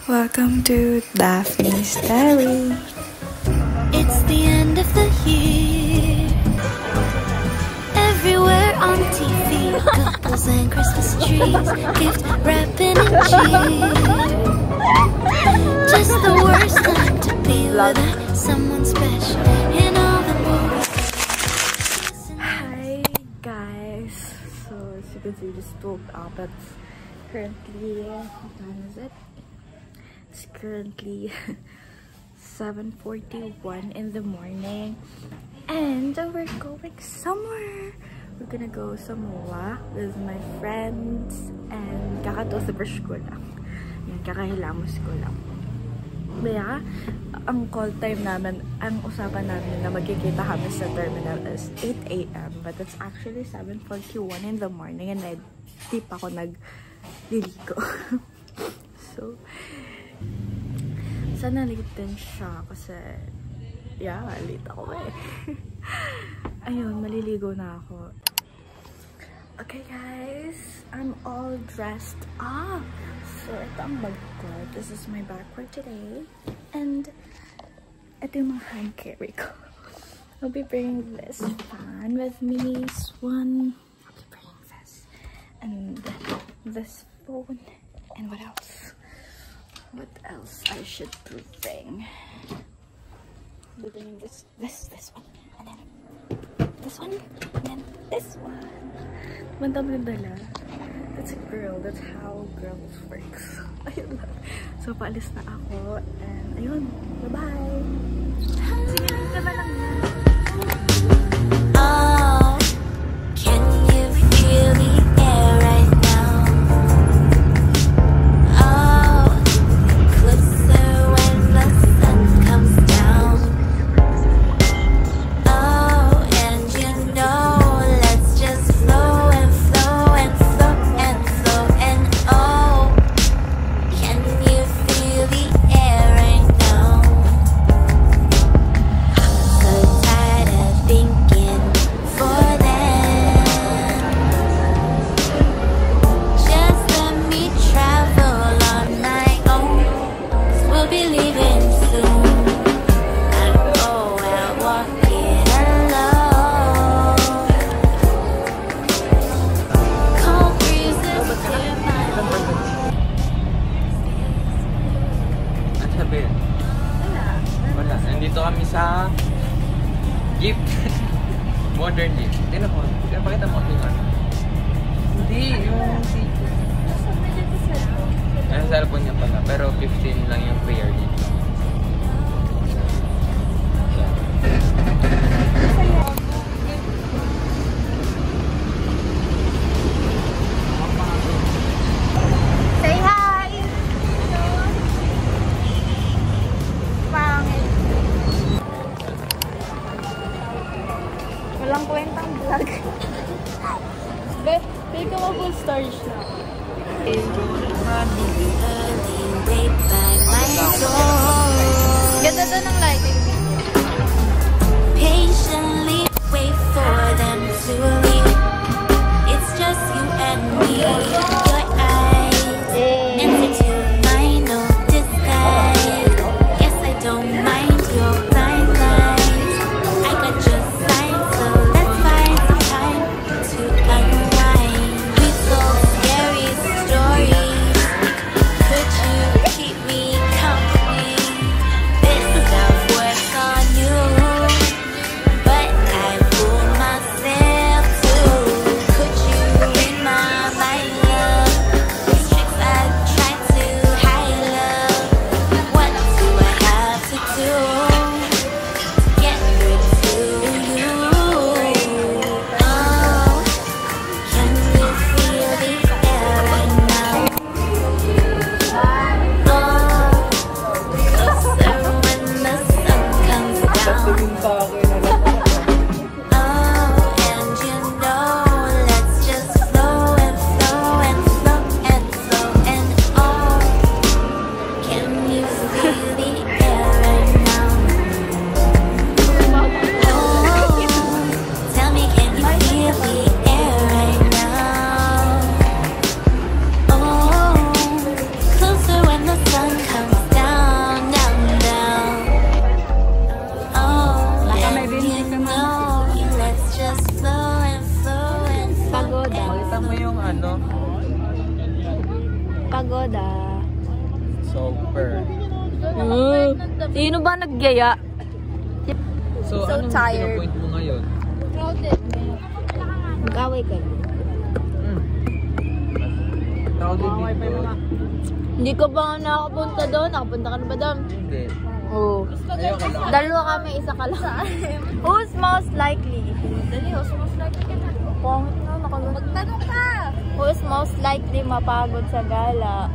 Welcome to Daphne's Diary. It's the end of the year. Everywhere on TV, couples and Christmas trees, gift wrapping and cheer. Just the worst time to be without someone special in all the movies. Hi guys. So as you can see, we just woke up. It's currently, what time is it? It's currently 7:41 in the morning, and we're going somewhere. We're gonna go somewhere with my friends, and kakatoothbrush ko lang. Yan, kakahilamos ko lang. Kaya, ang call time namin, ang usapan namin na magkikita kami sa terminal is 8 AM, but it's actually 7:41 in the morning, and di pa ako nagliligo. So, sana late din siya kasi yeah, late ako eh. Ayun, maliligo na ako. Okay guys, I'm all dressed up. So ito ang bag ko. This is my bag for today. And ito yung mga hand carry ko. I'll be bringing this fan with me. This one. I'll be bringing this. And this phone. And what else? What else I should bring? I'll be bringing this one, and then this one, and then this one. Mandam na dala. That's a girl. That's how girls works. Ayun lang. So paalis na ako, and ayun. Bye-bye. Sige, ka na lang na. Oh, can you feel the air right now? Oh, closer when the sun comes down. Oh, and you know, let's just flow and flow and flow and flow and oh, can you feel the air right now? So tired of thinking for them. Just let me travel on my own. 'Cause we'll be leaving soon. I go out walking alone. Cold breezes clear my Ano sabihin? Wala. Nandito kami sa jeep. Modern jeep. Tingnan mo. Pakita mo yung ano. Hindi, yung seat. Ang cellphone niya pala. Pero 15 lang yung prayer dito. Say hi! Pangit. Walang kwentang vlog. Feel ko full storage na. early way back my soul. Ganda doon ng lighting. Patiently wait for them to leave. It's just you and me. Your eyes enter to my no disguise. Guess I don't mind your blind lies. I got your sign, so let's find some time to unwind. We go together. Super. Sino ba nagyaya? So, So anong tired. point mo ngayon? Mag-away ka. Crowded dito. Hindi ka ba nakapunta doon? Nakapunta ka na ba doon? Hindi. Oo. Ayoko lang. Dalawa kami, isa ka lang. Who's most likely? Dali, who's most likely ka na? Pangit na, magtanong ka! Who's most likely mapagod sa gala?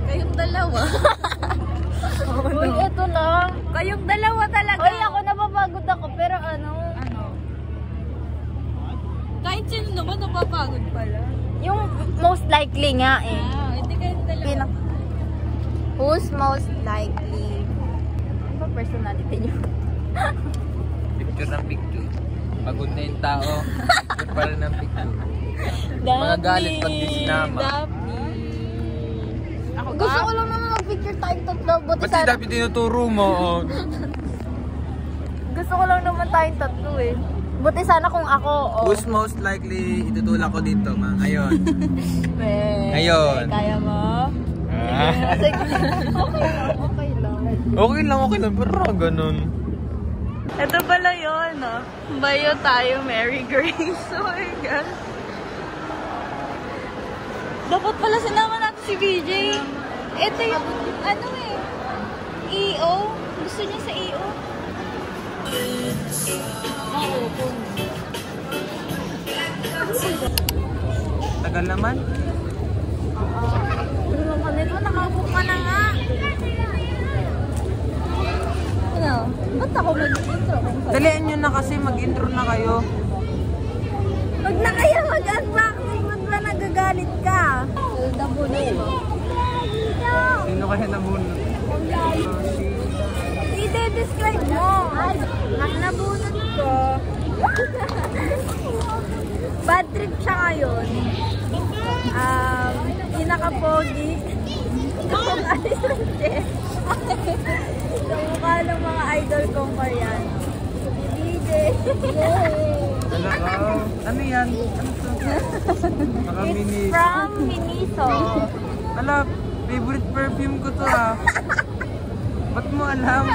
Kayong dalawa. Uy, eto lang. Kayong dalawa talaga. Uy, ako napapagod ako, pero ano? Kahit sino naman napapagod pala. Yung most likely nga eh. Hindi kayong dalawa. Who's most likely? Ano ba personality niyo? Picture ng picture. Pagod na yung tao. Picture pa rin ng picture. Mga galit pag di sinama. Gusto ko lang naman mag-picture tayong tatlo. Buti Ba't sana. dapat tinuturo mo? Gusto ko lang naman tayong tatlo eh. Buti sana kung ako. Who's most likely itutulak ko dito, ma? Ngayon. Ngayon. Kaya mo? Sige. Okay lang. Okay lang. Pero ganun. Ito pala yun, no? Bayo tayo, Mary Grace. Oh my God. Dapat pala sinama natin si BJ. Ito yung, ano eh, EO. Gusto niya sa EO. Tagal naman. Ano naman ito? Nakaupo ka na nga. Ano? Ba't ako mag-intro? Dalian nyo na kasi mag-intro na kayo. Huwag na kayo mag-unboxing. Ba't ba nagagalit ka? Nabunod mo. Sino kaya nabunod? I-describe mo. Ang nabunod ko. Bad trip siya ngayon. Pinaka-pogi. Kung alis ng chef. Sa mukha ng mga idol kong Korean. DJ. Talaga? Ano yan? Ano to? Mini. From Miniso. Ala, favorite perfume ko to ah. Ba't mo alam?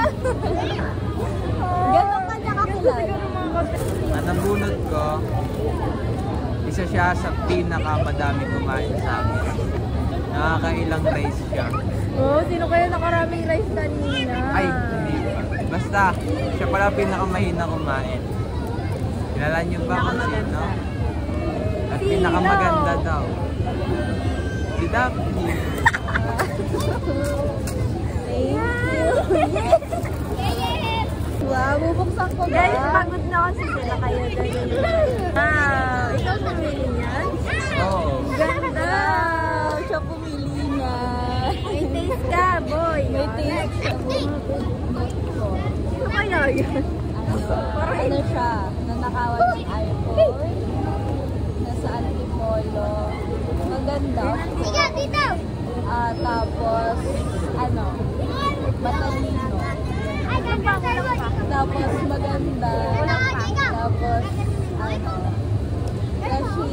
Ganon ka nakakilala. Ang nabunod ko, isa siya sa pinakamadami kumain sa amin. Nakakailang rice siya. Oh, sino kaya nakaraming rice kanina? Ay, hindi pa. Basta, siya pala pinakamahina kumain. Kilala niyo ba kung sino? At pinakamaganda daw. Si Daphne. Wow, bubuksan ko guys, pagod na kasi sila kayo. Ikaw pumili niyan? Oo. Ganda! Siya pumili na. May taste ka, boy. May taste. Ano kaya yun? Ano siya? Nanakawan ng iPhone. Nasa Antipolo. Maganda. Sige, dito! Tapos, matalino. Tapos, maganda. Tapos, flashy.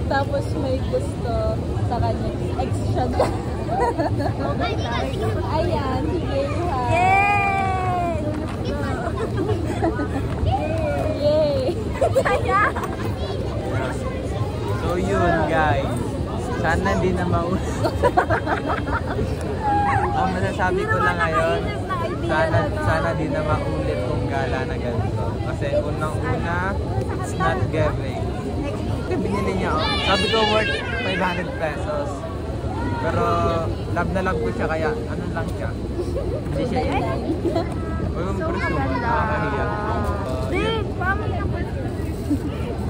Tapos, may gusto sa kanya. Ex siya na. Ayan, sige ha. Yay! Yay! Saya! So yun guys. Sana hindi na Ang masasabi ko lang ngayon, sana di na maulit tong gala na ganito. Kasi unang-una, it's not giving. Kasi binili niya ako. Sabi ko worth 500 pesos. Pero love na love ko siya kaya ano lang siya. Hindi siya yun. Huwag mong preso, nakakahiya. Big, paano yung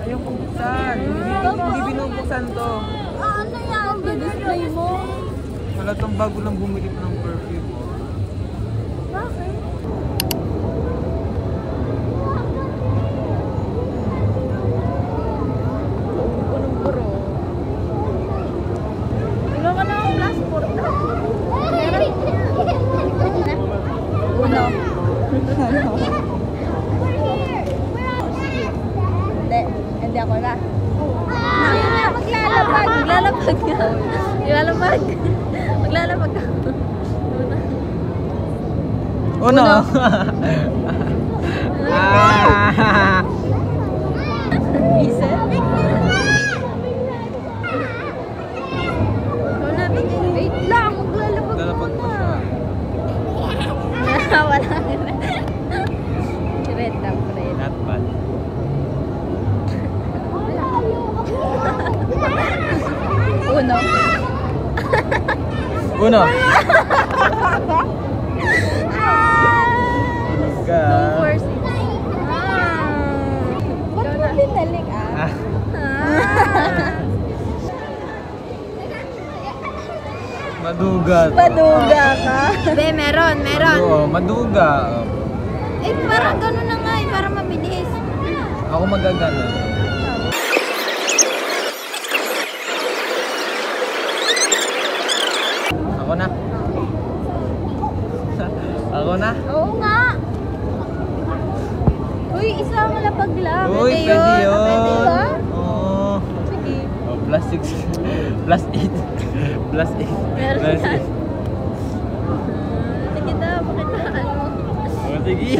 Ayaw kong buksan. Hindi binubuksan to. ano yan? Display mo. Wala tong bago lang bumili ko ng perfume. Bakit? Punong-puro. Wala ka na ang passport na. Uno. Hindi ako na. Maglalapag. Maglalapag ka. Maglalapag. Maglalapag ka. Uno. Ah. Isa. Wait lang. Maglalapag Lalapag ka pa na. siya. Wala na. Red up, red. Not bad. Uno. Uno. Two, four, six. Ba't mo pinalik Ah. Maduga. to. Maduga ka? Be, meron. Oo, maduga. Eh, parang gano'n na nga eh, para mabilis. Ako magagano. Ako na. Ako na. Oo nga. Uy, isa malapag lang. Uy, pwede yun. Pwede ba? Oo. Sige. Oh, plus 6. Plus 8. Plus 8. Meron Plus yan. 8. Sige daw, pakitaan mo. Oh, sige.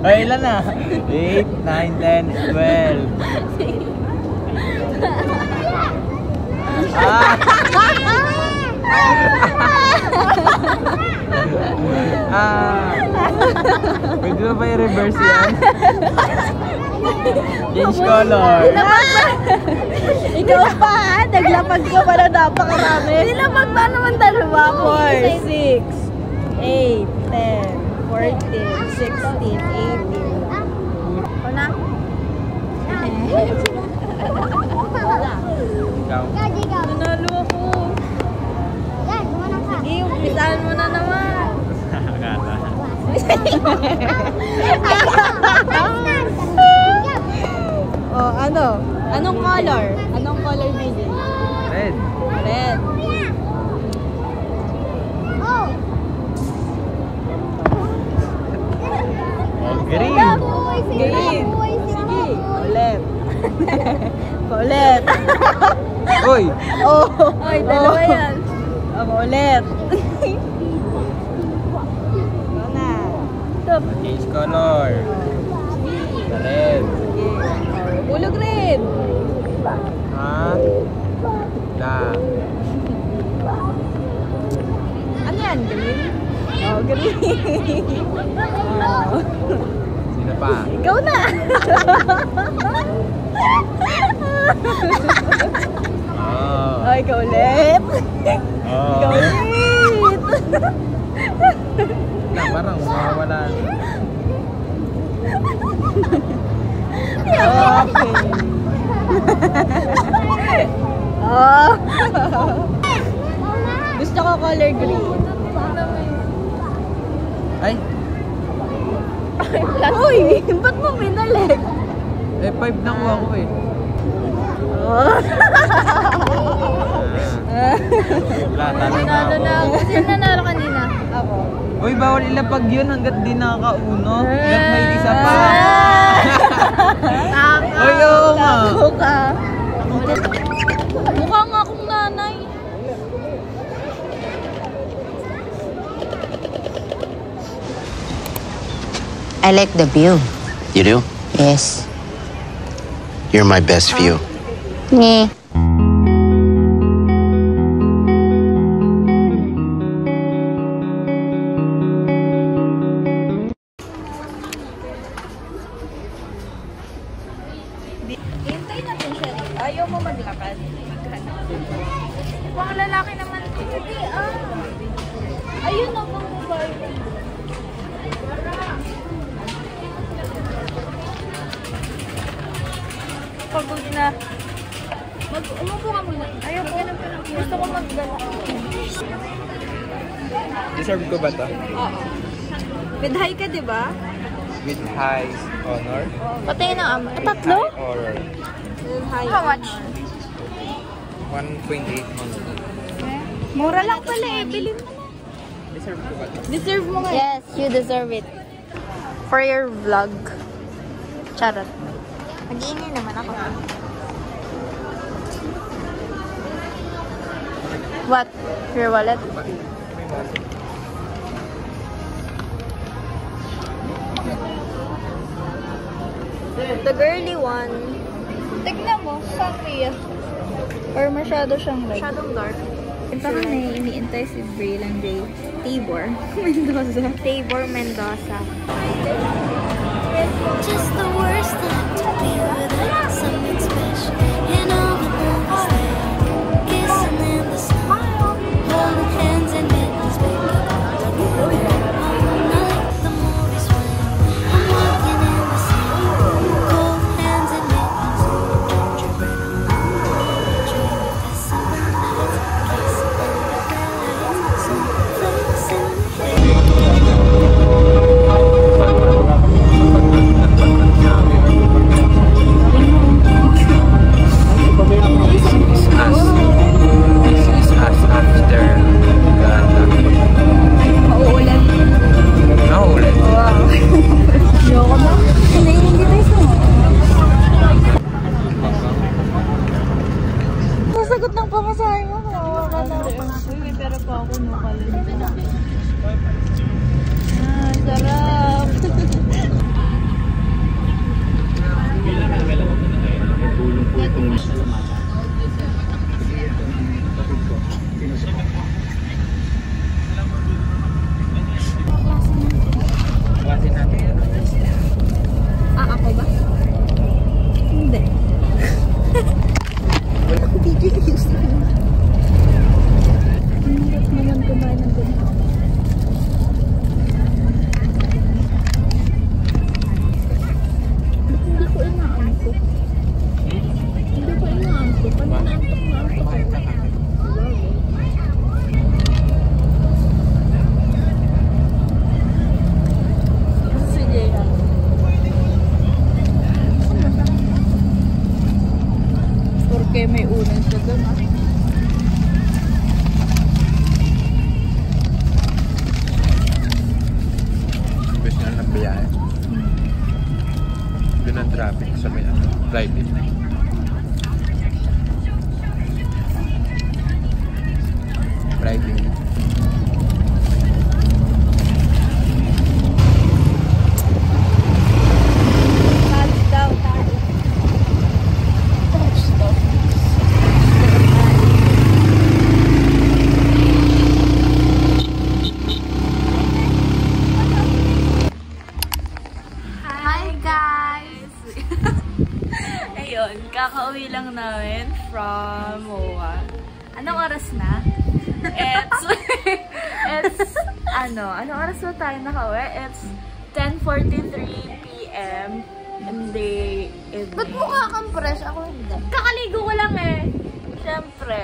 Ay, ilan na? 8, 9, 10, 12. Ah! Ah! Pwede na ba i-reverse yan? Change color. Ikaw pa, naglapag ka para napakarami. Nilapag pa naman dalawa. 4, 6, 8, 10, 14, 16, 18. Ako na? Ikaw. Nanalo ako. Sige, umpisahan mo na naman. Akala. Oh, ano? Anong color? Anong color baby? Red. Red. Oh, green. Green. Sige, ulit. Ulit. Uy! Oh. Ay, dalawa yan. Ako ulit. Ito na. Stop. Change color. Red. Sige. Hulog rin. Ha? Da. Ano yan? Green? Oh, green. Oh. Sino pa? Ikaw na. Oh. Oh, ikaw ulit. Oh. Ikaw ulit. Na, parang mawawala. Okay. Oh. Gusto ko color green. Ay! Uy, ba't mo binalik? Eh, 5 na kuha ko eh. Oh. Wala, talo na Nanalo ako. na ako. Sino nanalo kanina? Ako. Uy, bawal ilapag yun hanggat di nakakauno. Hanggat may isa pa. Uy, oo nga. Tako ka. Mukha nga akong nanay. I like the view. You do? Yes. You're my best view. Yeah. Hintay natin siya rin. Ayaw mo maglakad. Pang lalaki naman. Hindi ayun na pang babae. Pagod na. Umupo ka muna. Ayaw ko. Gusto ko magdala. Deserve ko ba to? Oo. With high ka, di ba? With high honor? Patay na ama. Tatlo? High honor. With high. How much? 1.8 honor. Mura lang pala eh. Bilhin mo na. Deserve ko ba to? Deserve mo nga. Yes, you deserve it. For your vlog. Charot. Mag-iingay naman ako. What? Your wallet? The girly one. Tignan mo, Sakria. Or masyado siyang red? Masyadong dark. Ito kami, iniintay si Bray lang Jay. Tabor Mendoza. Tabor Mendoza. Just the worst time to be without something special. And all the movies there, kissing in the snow, holding hands and mittens, baby. I like the movies when I'm walking in the snow, cold hands and mittens, gingerbread on dream of the summer nights, kissing under the lights, snowflakes in the hair. Sagot ng pamasahe mo. May pera pa ako, no? Sarap. Ako ba? Hindi. Naman kumain ng ganito. Hindi ko inaantok. Hindi ko inaantok. Pag inaantok na antok. Sige. Porque may unan siya doon, ah. Special na biyahe. Doon ang traffic sa may private. Private. Kakauwi lang namin from MOA. Anong oras na? Anong oras na tayo nakauwi? It's 10:43 p.m. in the evening. Ba't mukha kang fresh? Ako hindi. Kakaligo ko lang eh. Siyempre.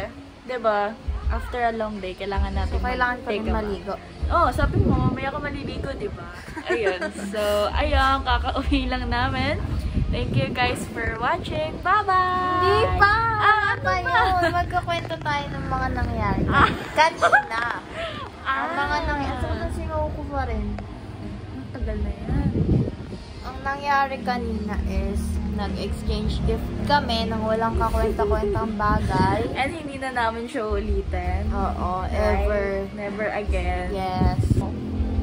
Diba? After a long day, kailangan natin Kailangan pa rin maligo. Oo, sabi mo, mamaya ka maliligo, diba? Ayun. So, ayun, kakauwi lang namin. Thank you guys for watching. Bye-bye! Hindi pa! Ano pa yun? Magkakwento tayo ng mga nangyari. Kanina. Ang mga nangyari. Ito na singaw ko pa rin. Ang tagal na yan. Ang nangyari kanina is nag-exchange gift kami nang walang kakwenta-kwentang bagay. And hindi na namin siya ulitin. Oo, Right? ever. Never again. Yes.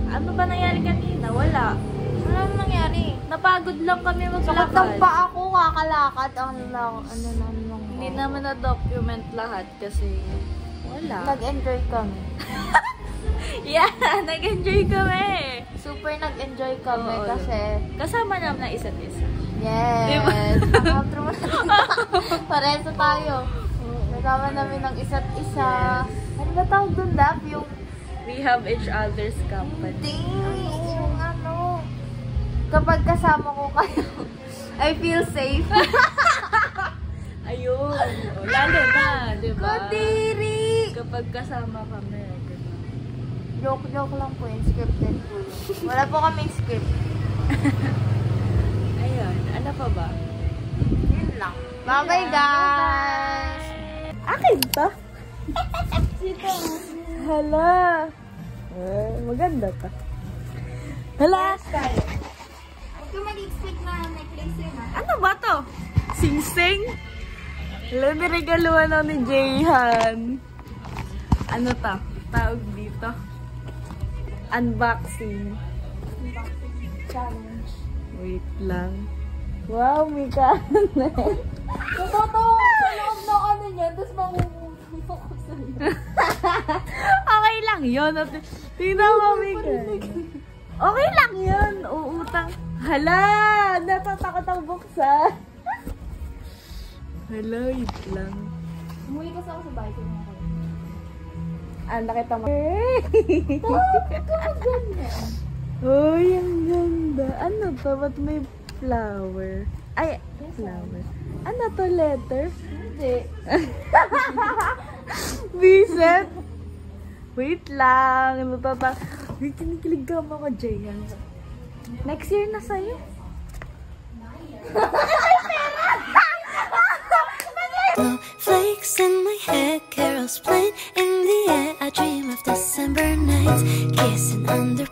Ano ba nangyari kanina? Wala. Ano nangyari? Napagod lang kami Sakit ng maglakad. paa ko, kakalakad. Ano lang. Hindi naman na-document lahat kasi wala. Nag-enjoy kami. Yeah, nag-enjoy kami. Super nag-enjoy kami Oo, kasi kasama naman na isa't isa. yes. Diba? Outro mo na. Pareso tayo. Kasama namin ng isa't isa. Ano ba tawag dun, Dap? Yung We have each other's company. ding! Yung ano. Kapag kasama ko kayo, I feel safe. Ayun. O, lalo na, di ba? Kadiri! Kapag kasama kami, di ba? Joke lang po yun. Scripted po yun. Wala po kaming script. Ayun. Ano pa ba? Yun lang. Bye-bye, guys! Akin to? Hala. Maganda to. Hala. Huwag ka mag-expect na necklace yun, ha? Ano ba to? Sing-sing? Hala, niregaluhan ako ni Jayhan. Ano to? Tawag dito? Unboxing. Challenge. Wait lang. Wow, may kanan. Totoo sa loob ng ano niya, tapos makukusan niya. Okay lang yun. Tingnan mo, may kanan. Okay lang yun. Uutang. Hala! Natatakot ang buksan. Hala, wait lang. Umuwi kasi ako sa bahay ko na kayo. Nakita mo. Ang ganda. Uy, ang ganda. Ano to? Ba't may flower? Ay, flower. Ano to? Letter? Hindi. Vincent? Wait lang. Uy, kinikilig ka mo ko, Jayan. Next year na sa'yo. Flakes in my hair, carols playing in the air. I dream of December nights, kissing under